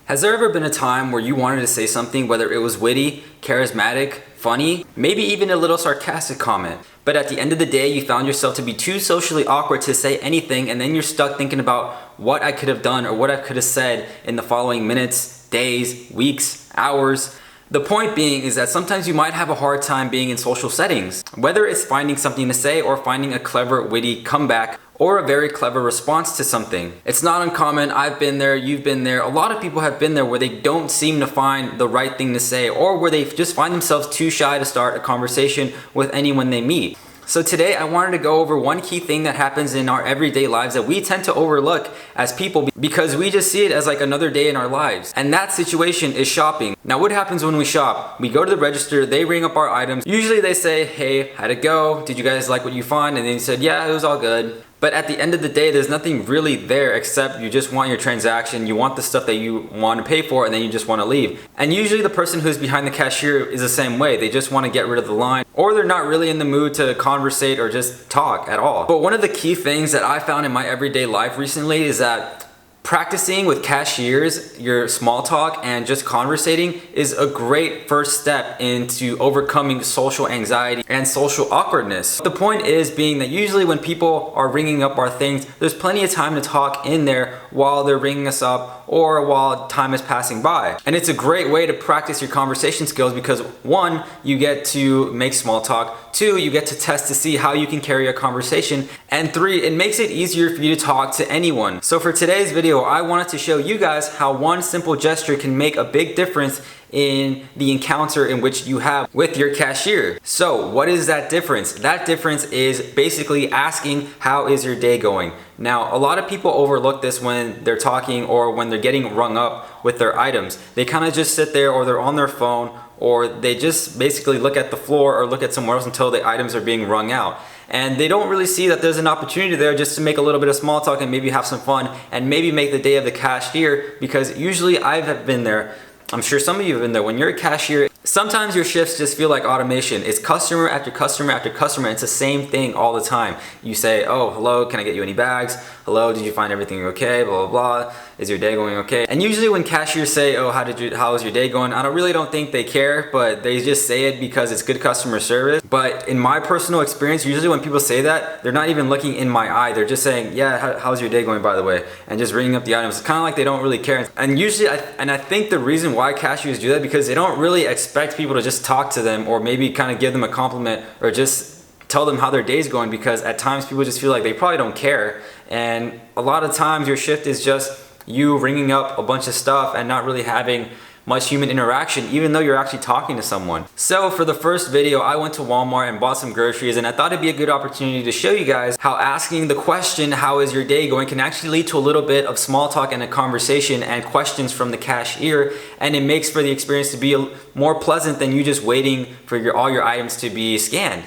Has there ever been a time where you wanted to say something, whether it was witty, charismatic, funny, maybe even a little sarcastic comment, but at the end of the day you found yourself to be too socially awkward to say anything, and then you're stuck thinking about what I could have done or what I could have said in the following minutes, days, weeks, hours? The point being is that sometimes you might have a hard time being in social settings, whether it's finding something to say or finding a clever, witty comeback or a very clever response to something. It's not uncommon. I've been there, you've been there. A lot of people have been there where they don't seem to find the right thing to say, or where they just find themselves too shy to start a conversation with anyone they meet. So today I wanted to go over one key thing that happens in our everyday lives that we tend to overlook as people because we just see it as like another day in our lives. And that situation is shopping. Now what happens when we shop? We go to the register, they ring up our items. Usually they say, hey, how'd it go? Did you guys like what you find? And then you said, yeah, it was all good. But at the end of the day, there's nothing really there except you just want your transaction, you want the stuff that you want to pay for, and then you just want to leave. And usually the person who's behind the cashier is the same way. They just want to get rid of the line, or they're not really in the mood to conversate or just talk at all. But one of the key things that I found in my everyday life recently is that practicing with cashiers, your small talk and just conversating is a great first step into overcoming social anxiety and social awkwardness. The point is being that usually when people are ringing up our things, there's plenty of time to talk in there while they're ringing us up or while time is passing by. And it's a great way to practice your conversation skills because one, you get to make small talk, two, you get to test to see how you can carry a conversation, and three, it makes it easier for you to talk to anyone. So for today's video, I wanted to show you guys how one simple gesture can make a big difference in the encounter in which you have with your cashier. So what is that difference? That difference is basically asking, how is your day going? Now, a lot of people overlook this when they're talking or when they're getting rung up with their items. They kind of just sit there or they're on their phone or they just basically look at the floor or look at somewhere else until the items are being rung out. And they don't really see that there's an opportunity there just to make a little bit of small talk and maybe have some fun and maybe make the day of the cashier, because usually I've been there. I'm sure some of you have been there. When you're a cashier, sometimes your shifts just feel like automation. It's customer after customer after customer. It's the same thing all the time. You say, oh, hello, can I get you any bags? Hello, did you find everything okay? Blah, blah, blah. Is your day going okay? And usually when cashiers say, oh, how was your day going? I really don't think they care, but they just say it because it's good customer service. But in my personal experience, usually when people say that, they're not even looking in my eye. They're just saying, yeah, how's your day going, by the way? And just ringing up the items. It's kind of like they don't really care. And usually, I think the reason why cashiers do that because they don't really expect people to just talk to them or maybe kind of give them a compliment or just tell them how their day's going, because at times people just feel like they probably don't care. And a lot of times your shift is just you ringing up a bunch of stuff and not really having much human interaction, even though you're actually talking to someone. So for the first video, I went to Walmart and bought some groceries, and I thought it'd be a good opportunity to show you guys how asking the question, how is your day going, can actually lead to a little bit of small talk and a conversation and questions from the cashier, and it makes for the experience to be more pleasant than you just waiting for all your items to be scanned.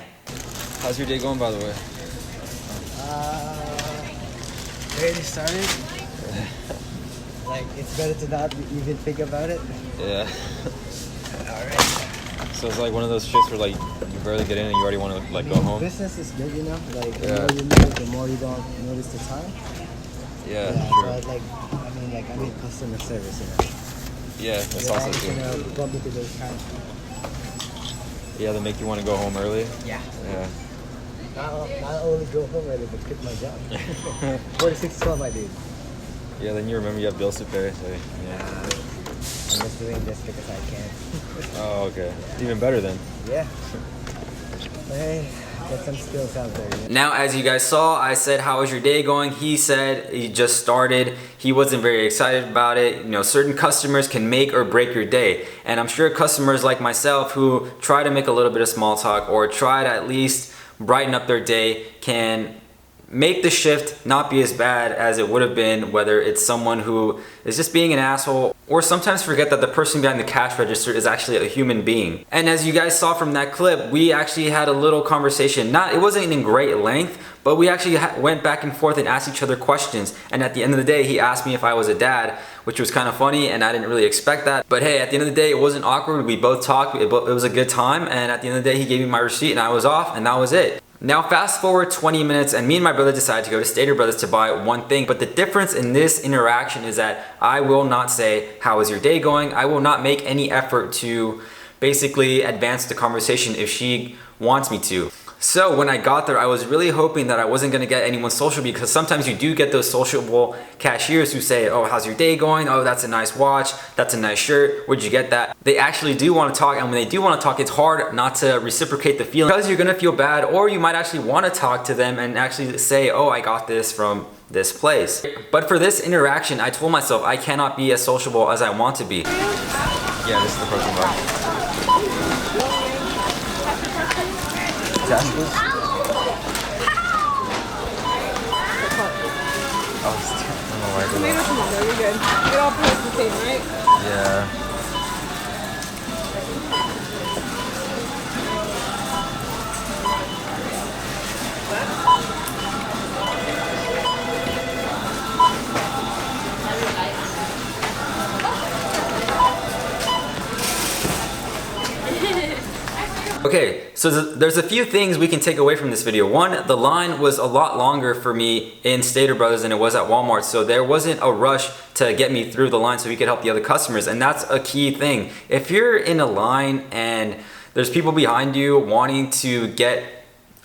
How's your day going, by the way? Already started. Like, it's better to not even think about it. Yeah. Alright. So it's like one of those shifts where like you barely get in and you already want to like go home. Business is good, you know. Like the Yeah. more you move, the more you don't notice the time. Yeah, Yeah, sure. but like, I mean customer service, you know. Yeah, that's Yeah, also it's true. gonna bump into those times. Yeah, they make you want to go home early. Yeah. Yeah. Not only go home early, but quit my job. 4612, I did. Yeah, then you remember you have bills to pay. So, yeah. I'm just doing this because I can. Oh, okay. Even better then. Yeah. But hey, get some skills out there. You know? Now, as you guys saw, I said, how is your day going? He said he just started. He wasn't very excited about it. You know, certain customers can make or break your day. And I'm sure customers like myself who try to make a little bit of small talk or try to at least brighten up their day can make the shift not be as bad as it would have been, whether it's someone who is just being an asshole or sometimes forget that the person behind the cash register is actually a human being. And as you guys saw from that clip, we actually had a little conversation. It wasn't in great length, but we actually went back and forth and asked each other questions. And at the end of the day, he asked me if I was a dad, which was kind of funny, and I didn't really expect that. But hey, at the end of the day, it wasn't awkward. We both talked. It was a good time. And at the end of the day, he gave me my receipt and I was off, and that was it. Now fast forward 20 minutes and me and my brother decide to go to Stater Brothers to buy one thing, but the difference in this interaction is that I will not say, how is your day going? I will not make any effort to basically advance the conversation if she wants me to. So when I got there, I was really hoping that I wasn't gonna get anyone social, because sometimes you do get those sociable cashiers who say, oh, how's your day going? Oh, that's a nice watch. That's a nice shirt. Where'd you get that? They actually do wanna talk, and when they do wanna talk, it's hard not to reciprocate the feeling, because you're gonna feel bad, or you might actually wanna talk to them and actually say, oh, I got this from this place. But for this interaction, I told myself I cannot be as sociable as I want to be. Yeah, this is the protein bar. Jasper's? Oh, it's too, I don't know why I did Tomato, that. tomato, you're good. It all tastes the same, right? Yeah. Okay, so there's a few things we can take away from this video. One, the line was a lot longer for me in Stater Brothers than it was at Walmart, so there wasn't a rush to get me through the line so we could help the other customers, and that's a key thing. If you're in a line and there's people behind you wanting to get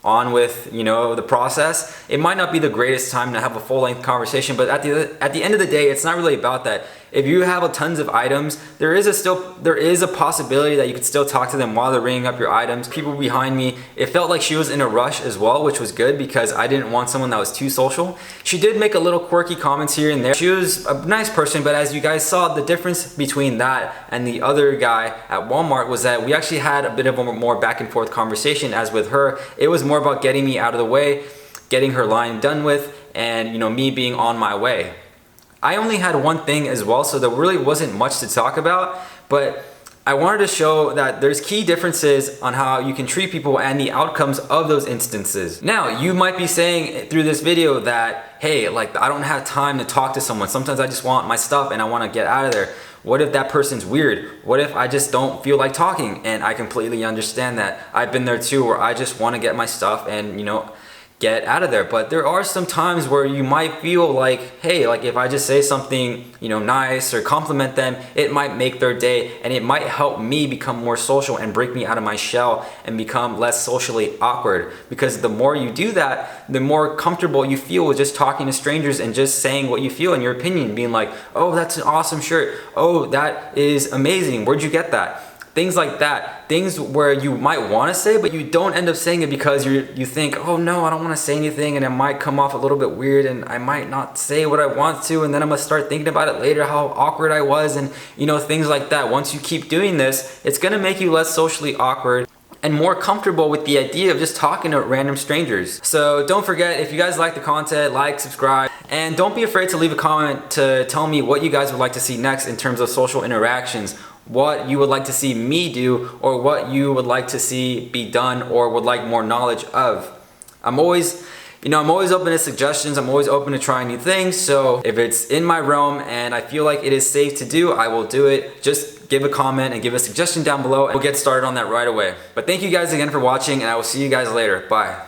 on with, you know, the process, it might not be the greatest time to have a full-length conversation, but at the end of the day, it's not really about that. If you have tons of items, there is a possibility that you could still talk to them while they're ringing up your items. People behind me, it felt like she was in a rush as well, which was good because I didn't want someone that was too social. She did make a little quirky comments here and there. She was a nice person, but as you guys saw, the difference between that and the other guy at Walmart was that we actually had a bit of a more back and forth conversation. As with her, it was more about getting me out of the way, getting her line done with, and, you know, me being on my way. I only had one thing as well, so there really wasn't much to talk about, but I wanted to show that there's key differences on how you can treat people and the outcomes of those instances. Now, you might be saying through this video that, hey, like, I don't have time to talk to someone. Sometimes I just want my stuff and I want to get out of there. What if that person's weird? What if I just don't feel like talking? And I completely understand that. I've been there too, where I just want to get my stuff and, you know, get out of there. But there are some times where you might feel like, hey, like if I just say something, you know, nice or compliment them, it might make their day, and it might help me become more social and break me out of my shell and become less socially awkward. Because the more you do that, the more comfortable you feel with just talking to strangers and just saying what you feel in your opinion, being like, oh, that's an awesome shirt. Oh, that is amazing. Where'd you get that? Things like that, things where you might want to say, but you don't end up saying it because you think, oh no, I don't want to say anything, and it might come off a little bit weird, and I might not say what I want to, and then I'm gonna start thinking about it later, how awkward I was, and you know, things like that. Once you keep doing this, it's gonna make you less socially awkward and more comfortable with the idea of just talking to random strangers. So don't forget, if you guys like the content, like, subscribe, and don't be afraid to leave a comment to tell me what you guys would like to see next in terms of social interactions, what you would like to see me do, or what you would like to see be done or would like more knowledge of. I'm always open to suggestions. I'm always open to trying new things. So if it's in my realm and I feel like it is safe to do, I will do it. Just give a comment and give a suggestion down below and we'll get started on that right away. But thank you guys again for watching, and I will see you guys later. Bye.